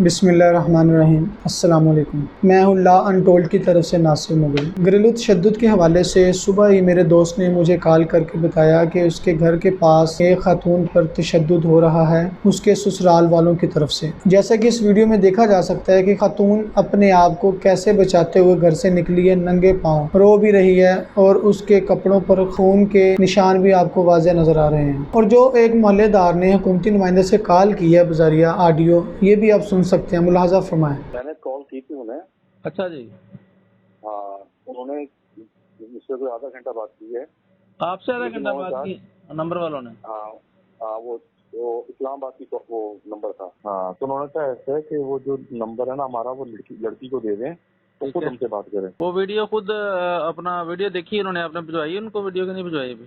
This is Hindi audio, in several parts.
बिस्मिल्लाहिर्रहमानिर्रहीम। अस्सलाम वालेकुम। मैं हूँ ला अनटोल्ड की तरफ से नासिर मुगल। घरेलू तशद्दुद के हवाले से सुबह ही मेरे दोस्त ने मुझे कॉल करके बताया कि उसके घर के पास एक खातून पर तशद्दुद हो रहा है उसके ससुराल वालों की तरफ से। जैसा कि इस वीडियो में देखा जा सकता है कि खातून अपने आप को कैसे बचाते हुए घर से निकली है, नंगे पाँव रो भी रही है और उसके कपड़ों पर खून के निशान भी आपको वाज़े नज़र आ रहे हैं। और जो एक मोहल्लेदार ने हुकूमती नुमाइंदे से कॉल की है बज़रिया ऑडियो, ये भी आप सुन सकते हैं। मुलाहजा फरमाएं। मैंने कॉल की थी उन्हें। अच्छा जी। हाँ, उन्होंने मुझसे कोई आधा घंटा बात की है। आपसे आधा घंटा बात की नंबर वालों ने? हाँ हाँ, वो इस्लामाबाद की वो नंबर था। हाँ, तो उन्होंने कहा ऐसा है कि वो जो नंबर है ना हमारा, वो लड़की को दे दें तो खुद हमसे बात करें। वो वीडियो खुद अपना वीडियो देखी उन्होंने, आपने भिजवाई उनको वीडियो की? नहीं भिजवाई अभी?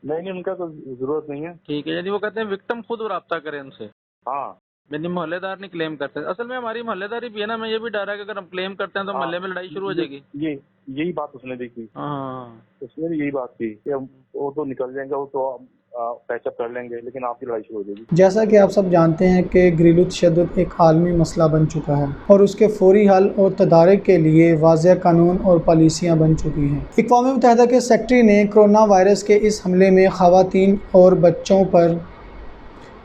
नहीं, उनका तो जरूरत नहीं है। ठीक है, यदि वो कहते हैं विक्टिम खुद राब्ता करें उनसे। हाँ, यानी मोहल्लेदार नहीं क्लेम करते। असल में हमारी मोहल्लेदारी भी है ना, मैं ये भी डर है कि अगर हम क्लेम करते हैं तो मोहल्ले में लड़ाई शुरू हो जाएगी। यही बात उसने देखी। हाँ, उसने भी यही बात की कि वो तो निकल जाएंगे, वो तो पैचअप कर लेंगे, लेकिन आपकी लड़ाई शुरू हो जाएगी। जैसा कि आप सब जानते हैं कि घरेलू तशद्दुद एक आलमी मसला बन चुका है और उसके फौरी हल और तदारक के लिए वाज़ेह कानून और पॉलिसियाँ बन चुकी हैं। अक़वाम मुत्तहिदा के सेक्रेटरी ने कोरोना वायरस के इस हमले में ख़वातीन और बच्चों पर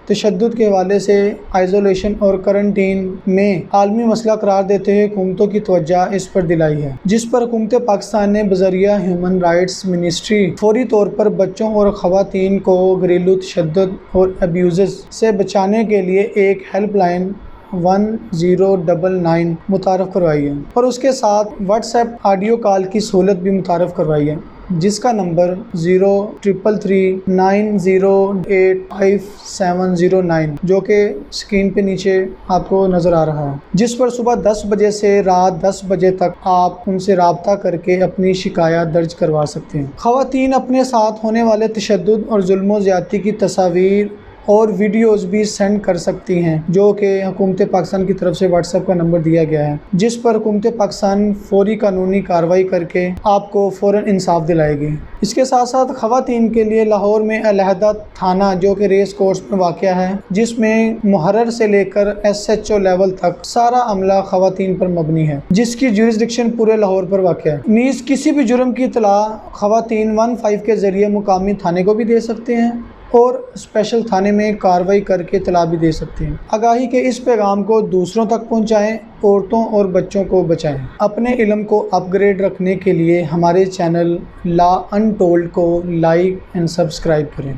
तशद्दुद के हवाले से आइसोलेशन और करंटीन में आलमी मसला करार देते हुए हुकूमतों की तवज्जो इस पर दिलाई है, जिस पर हुकूमत पाकिस्तान ने बज़रिया ह्यूमन राइट्स मिनिस्ट्री फौरी तौर पर बच्चों और ख़वातीन को घरेलू तशद्दुद और अब्यूज़ से बचाने के लिए एक हेल्पलाइन 1099 मुतारफ़ करवाई है और उसके साथ व्हाट्सएप ऑडियो कॉल की सहूलत भी मुतारफ़ करवाई है, जिसका नंबर 0339085709 जो कि स्क्रीन पे नीचे आपको नज़र आ रहा है, जिस पर सुबह 10 बजे से रात 10 बजे तक आप उनसे रब्ता करके अपनी शिकायत दर्ज करवा सकते हैं। ख़वातीन अपने साथ होने वाले तशद्दुद और जुल्म ज़्यादती की तस्वीर और वीडियोस भी सेंड कर सकती हैं, जो कि हुकूमत पाकिस्तान की तरफ से व्हाट्सएप का नंबर दिया गया है, जिस पर हुकूमत पाकिस्तान फौरी कानूनी कार्रवाई करके आपको फ़ौरन इंसाफ दिलाएगी। इसके साथ साथ ख़वातीन के लिए लाहौर में अलहदा थाना जो कि रेस कोर्स में वाक़या है, जिसमें मुहर्रर से लेकर SHO लेवल तक सारा अमला ख़वातीन पर मबनी है, जिसकी जुरिस्डिक्शन पूरे लाहौर पर वाक़या है। नीज़ किसी भी जुर्म की इत्तला ख़वातीन 15 के ज़रिए मुकामी थाने को भी दे सकते हैं और स्पेशल थाने में कार्रवाई करके इत्तला भी दे सकते हैं। आगाही के इस पैगाम को दूसरों तक पहुंचाएं, औरतों और बच्चों को बचाएं। अपने इल्म को अपग्रेड रखने के लिए हमारे चैनल ला अनटोल्ड को लाइक एंड सब्सक्राइब करें।